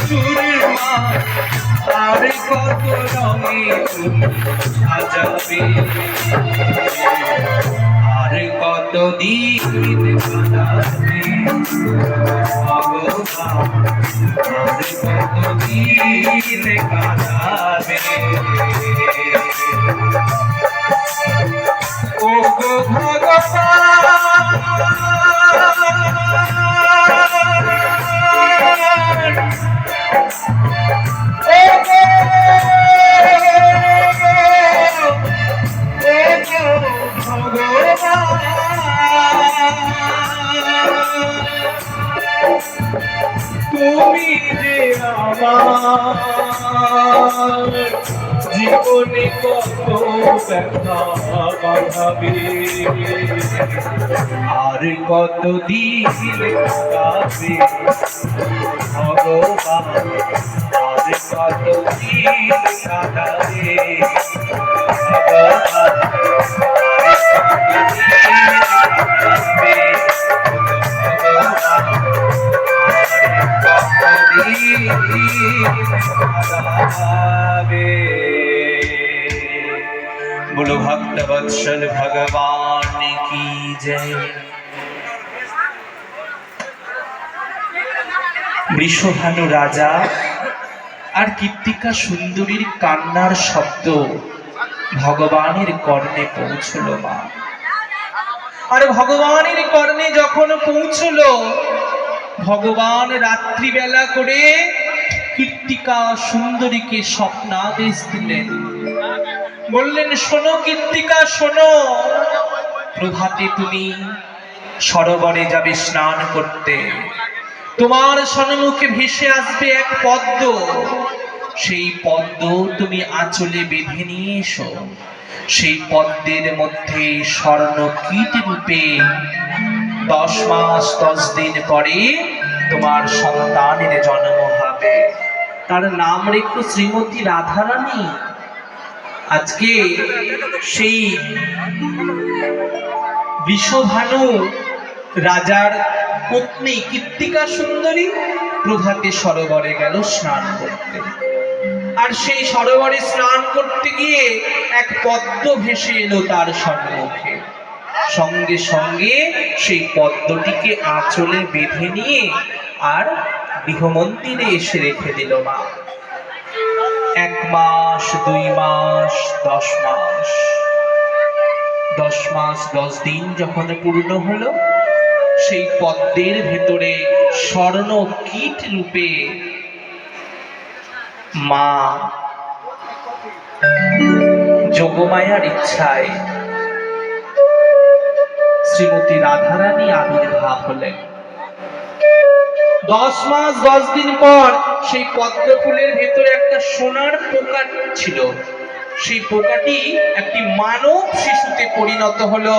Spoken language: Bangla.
চুরমা আর কত রঙে তুমি সাজাবে, আর কত দিন কাটাবে ভগবান, আর কত দিন কাটাবে। ও গো ভগবান, তুমি যে আমার জীবনে কত ব্যথা বাঁধাবে, আর কত দিন কাটাবে ভগবান, আর কত দিন কাটাবে ভগবান, बोलो भक्त वत्सल भगवान की जय। বৃষভানু রাজা আর কীর্তিকা সুন্দরীর কান্নার শব্দ ভগবানের কর্ণে পৌঁছলো মা। আর ভগবানের কর্ণে যখন পৌঁছলো, ভগবান রাত্রিবেলা করে কীর্তিকা সুন্দরীকে স্বপ্নাদেশ দিলেন, বললেন শোনো কীর্তিকা শোনো, প্রভাতে তুমি সরোবরে যাবে স্নান করতে, তোমার সম্মুখে ভেসে আসবে এক পদ্ম, সেই পদ্ম তুমি আঁচলে বেঁধে নিয়ে এসো, সেই পদ্মের মধ্যে স্বর্ণ কীট রূপে 10 মাস 10 দিন পরে তোমার সন্তানের জন্ম হবে, তার নাম রেখো শ্রীমতী রাধারানী। আজকে সেই বৃষভানু রাজার পত্নী কীর্তিকা সুন্দরী প্রভাতে সরোবরে গেল স্নান করতে, আর সেই সরোবরে স্নান করতে গিয়ে এক পদ্ম ভেসে এলো তার সম্মুখে, সঙ্গে সঙ্গে সেই পদ্মটিকে আঁচলে বেঁধে নিয়ে আর গৃহমন্দিরে এসে রেখে দিল মা। 1 মাস 2 মাস 10 মাস 10 মাস 10 দিন যখন পূর্ণ হলো, সেই পদ্মের ভেতরে স্বর্ণ কীট রূপে মা যোগমায়ার ইচ্ছায় শ্রীমতী রাধারানী আবির্ভাব হলেন। 10 মাস 10 দিন পর সেই পদ্ম ফুলের ভেতরে একটা সোনার পোকা ছিল, সেই পোকাটি একটি মানব শিশুতে পরিণত হলো।